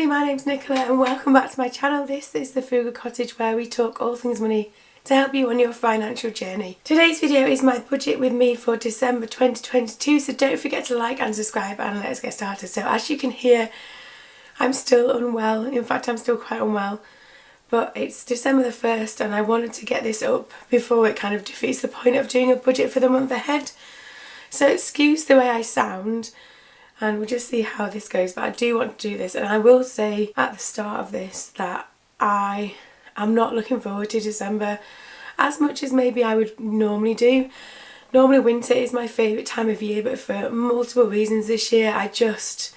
my name's Nicola and welcome back to my channel. This is the Frugal Cottage, where we talk all things money to help you on your financial journey. Today's video is my budget with me for December 2022, so don't forget to like and subscribe and let's get started. So as you can hear, I'm still unwell. In fact, I'm still quite unwell, but it's December the 1st and I wanted to get this up before it kind of defeats the point of doing a budget for the month ahead. So excuse the way I sound, and we'll just see how this goes, but I do want to do this. And I will say at the start of this that I am not looking forward to December as much as maybe I would normally do. Normally winter is my favourite time of year, but for multiple reasons this year I just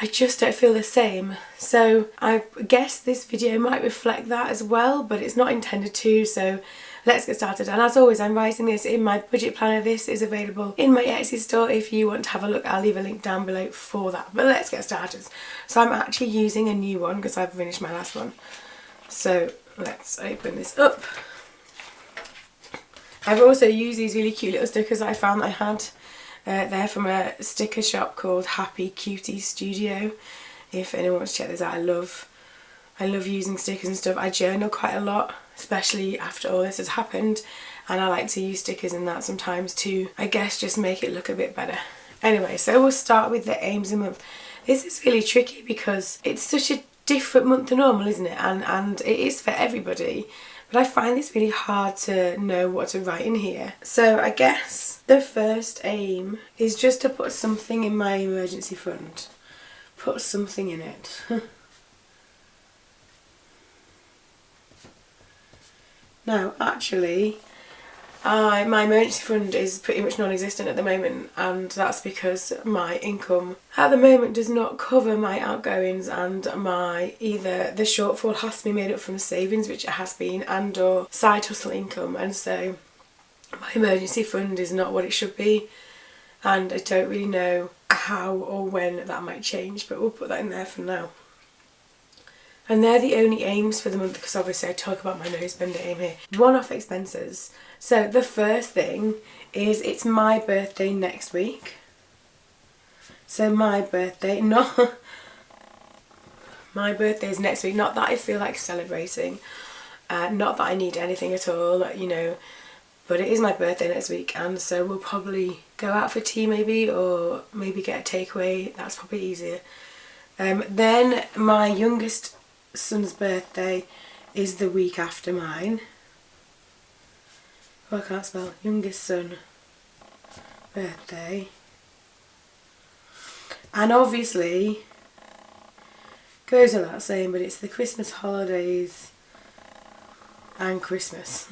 don't feel the same. So I guess this video might reflect that as well, but it's not intended to, so let's get started. And as always, I'm writing this in my budget planner. This is available in my Etsy store if you want to have a look. I'll leave a link down below for that, but let's get started. So I'm actually using a new one because I've finished my last one. So let's open this up. I've also used these really cute little stickers I found I had. They're from a sticker shop called Happy Cutie Studio. If anyone wants to check this out, I love using stickers and stuff. I journal quite a lot, especially after all this has happened, and I like to use stickers in that sometimes to, I guess, just make it look a bit better. Anyway, so we'll start with the aims a month. This is really tricky because it's such a different month to normal, isn't it? And it is for everybody, but I find this really hard to know what to write in here. So I guess the first aim is just to put something in my emergency fund. Put something in it. Now, actually, my emergency fund is pretty much non-existent at the moment, and that's because my income at the moment does not cover my outgoings, and either the shortfall has to be made up from savings, which it has been, and or side hustle income, and so my emergency fund is not what it should be, and I don't really know how or when that might change, but we'll put that in there for now. And they're the only aims for the month, because obviously I talk about my no spender aim here. One-off expenses. So the first thing is it's my birthday next week. So my birthday is next week. Not that I feel like celebrating. Not that I need anything at all, you know. But it is my birthday next week, and so we'll probably go out for tea maybe, or maybe get a takeaway. That's probably easier. Then my youngest son's birthday is the week after mine. Oh, I can't spell. Youngest son birthday. And obviously, goes without saying, but it's the Christmas holidays and Christmas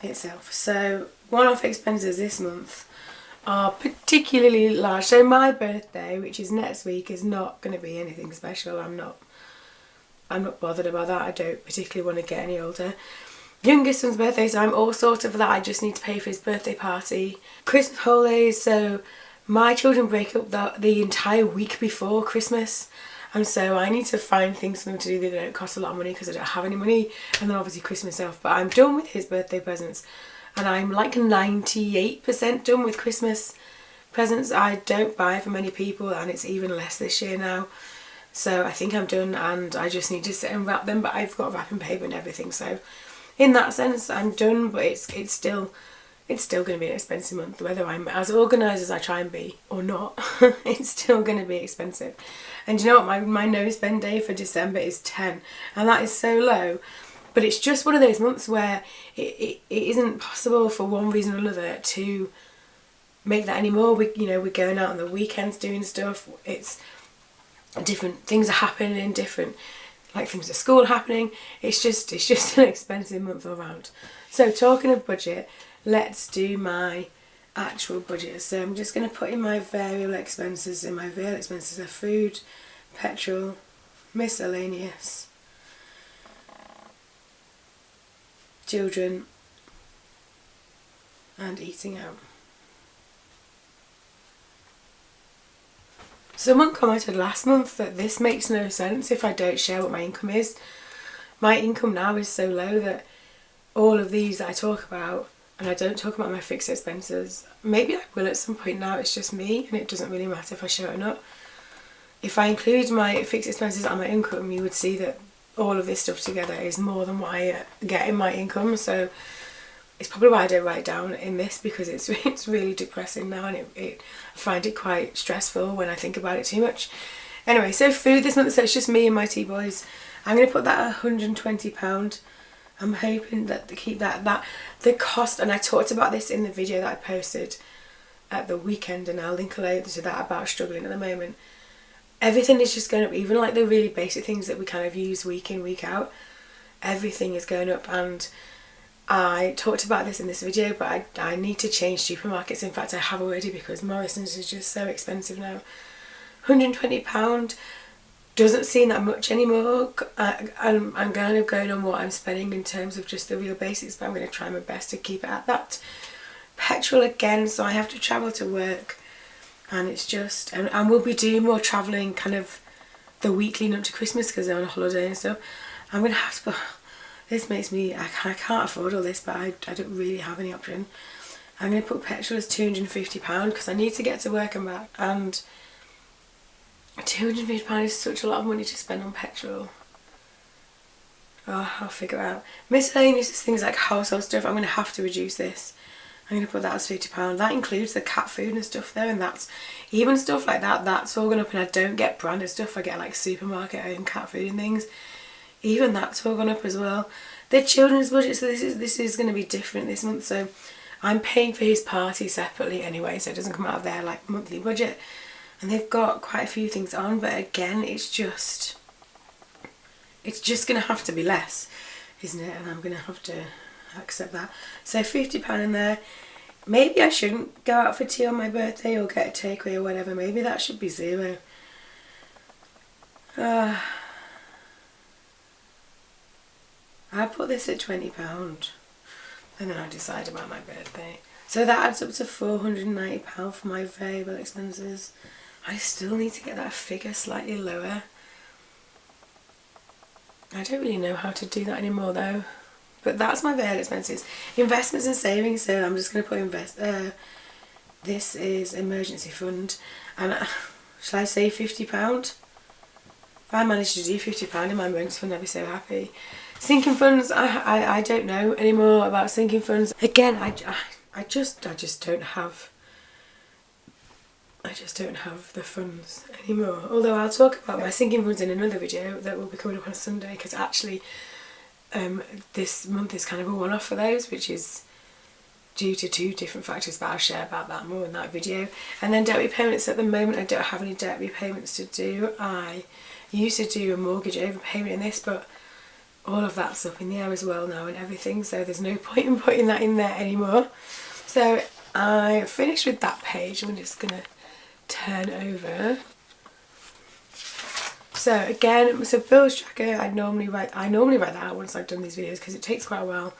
itself. So one-off expenses this month are particularly large. So my birthday, which is next week, is not going to be anything special. I'm not bothered about that. I don't particularly want to get any older. Youngest son's birthday, so I'm all sorted for that. I just need to pay for his birthday party. Christmas holidays, so my children break up the entire week before Christmas, and so I need to find things for them to do that don't cost a lot of money because I don't have any money. And then obviously Christmas stuff, but I'm done with his birthday presents, and I'm like 98% done with Christmas presents. I don't buy for many people, and it's even less this year now. So I think I'm done, and I just need to sit and wrap them, but I've got wrapping paper and everything, so in that sense I'm done. But it's still going to be an expensive month, whether I'm as organised as I try and be or not. It's still going to be expensive. And you know what, my no spend day for December is 10, and that is so low, but it's just one of those months where it isn't possible for one reason or another to make that anymore. We're going out on the weekends doing stuff. It's different things are happening, different things at school happening. It's just an expensive month all round. So talking of budget, let's do my actual budget. So I'm just going to put in my variable expenses. And my variable expenses are food, petrol, miscellaneous, children, and eating out. Someone commented last month that this makes no sense if I don't share what my income is. My income now is so low that all of these that I talk about, and I don't talk about my fixed expenses. Maybe I will at some point now, it's just me, and it doesn't really matter if I share it or not. if I include my fixed expenses and my income, you would see that all of this stuff together is more than what I get in my income. So it's probably why I don't write down in this, because it's really depressing now, and I find it quite stressful when I think about it too much. Anyway, so food this month, so it's just me and my two boys. I'm going to put that at £120. I'm hoping that to keep that the cost, and I talked about this in the video that I posted at the weekend, and I'll link a load to that about struggling at the moment. Everything is just going up, even like the really basic things that we kind of use week in, week out. Everything is going up, and I talked about this in this video, but I need to change supermarkets. In fact, I have already, because Morrison's is just so expensive now. £120 doesn't seem that much anymore. I'm kind of going on what I'm spending in terms of just the real basics, but I'm going to try my best to keep it at that. Petrol again, so I have to travel to work, and it's just, and we'll be doing more travelling kind of the week leading up to Christmas because they're on a holiday and stuff. I'm going to have to, this makes me, I can't afford all this, but I don't really have any option. I'm going to put petrol as £250 because I need to get to work and back, and £250 is such a lot of money to spend on petrol. Oh, I'll figure it out. Miscellaneous things like household stuff, I'm going to have to reduce this. I'm going to put that as £50. That includes the cat food and stuff though, and that's, even stuff like that, that's all gone up, and I don't get branded stuff, I get like supermarket owned cat food and things. Even that's all gone up as well. The children's budget, so this is going to be different this month, so I'm paying for his party separately anyway, so it doesn't come out of their like monthly budget. And they've got quite a few things on, but again, it's just going to have to be less, isn't it? And I'm going to have to accept that. So £50 in there. Maybe I shouldn't go out for tea on my birthday or get a takeaway or whatever. Maybe that should be £0. I put this at £20, and then I decide about my birthday. So that adds up to £490 for my variable expenses. I still need to get that figure slightly lower. I don't really know how to do that anymore though. But that's my variable expenses. Investments and savings, so I'm just going to put this is emergency fund. And shall I say £50? If I manage to do £50 in my emergency fund, I'd be so happy. Sinking funds, I don't know anymore about sinking funds. Again, I just don't have the funds anymore. Although I'll talk about my sinking funds in another video that will be coming up on Sunday, because actually this month is kind of a one-off for those, which is due to 2 different factors, but I'll share about that more in that video. And then debt repayments, at the moment I don't have any debt repayments to do. I used to do a mortgage overpayment in this, but all of that's up in the air as well now and everything, so there's no point in putting that in there anymore. So I finished with that page. I'm just gonna turn over. So again, so bills tracker, I normally write that out once I've done these videos because it takes quite a while.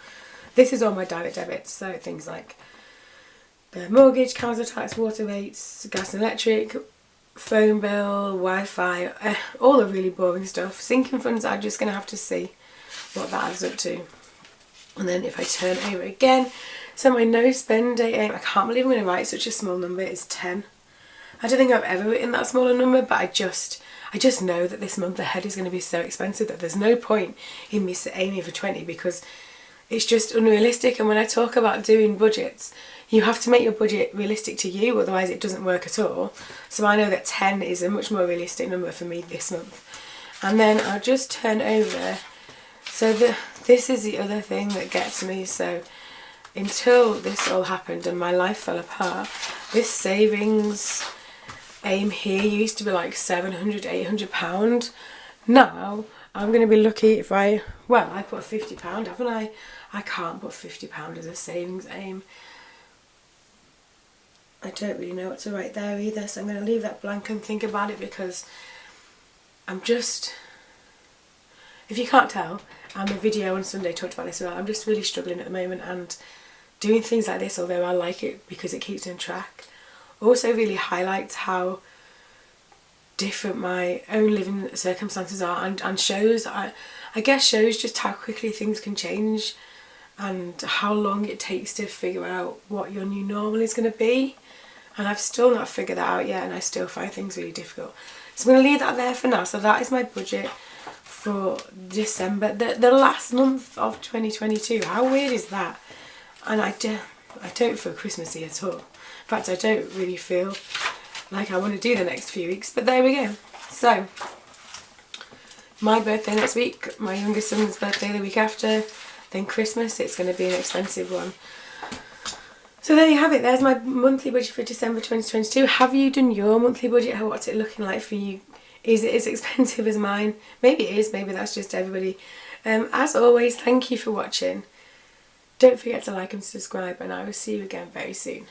This is all my direct debits, so things like the mortgage, council tax, water rates, gas and electric, phone bill, Wi-Fi, all the really boring stuff. Sinking funds, I'm just going to have to see what that adds up to. And then if I turn over again, so my no spend date aim, I can't believe I'm going to write such a small number, is 10. I don't think I've ever written that smaller number, but I just know that this month ahead is going to be so expensive that there's no point in me aiming for 20, because it's just unrealistic. And when I talk about doing budgets, you have to make your budget realistic to you, otherwise it doesn't work at all. So I know that 10 is a much more realistic number for me this month. And then I'll just turn over. So this is the other thing that gets me. So until this all happened and my life fell apart, this savings aim here used to be like £700, £800. Now I'm going to be lucky if I put £50, haven't I? I can't put £50 as a savings aim. I don't really know what to write there either, so I'm going to leave that blank and think about it, because I'm just, if you can't tell, and the video on Sunday talked about this as well, I'm just really struggling at the moment, and doing things like this, although I like it because it keeps me on track, also really highlights how different my own living circumstances are, and shows, I guess shows just how quickly things can change and how long it takes to figure out what your new normal is going to be. And I've still not figured that out yet, and I still find things really difficult. So I'm going to leave that there for now. So that is my budget for December, the last month of 2022. How weird is that? And I don't feel Christmassy at all. In fact, I don't really feel like I want to do the next few weeks, but there we go. So my birthday next week, my youngest son's birthday the week after, then Christmas. It's going to be an expensive one. So there you have it. There's my monthly budget for December 2022. Have you done your monthly budget? What's it looking like for you? Is it as expensive as mine? Maybe it is. Maybe that's just everybody. As always, thank you for watching. Don't forget to like and subscribe, and I will see you again very soon.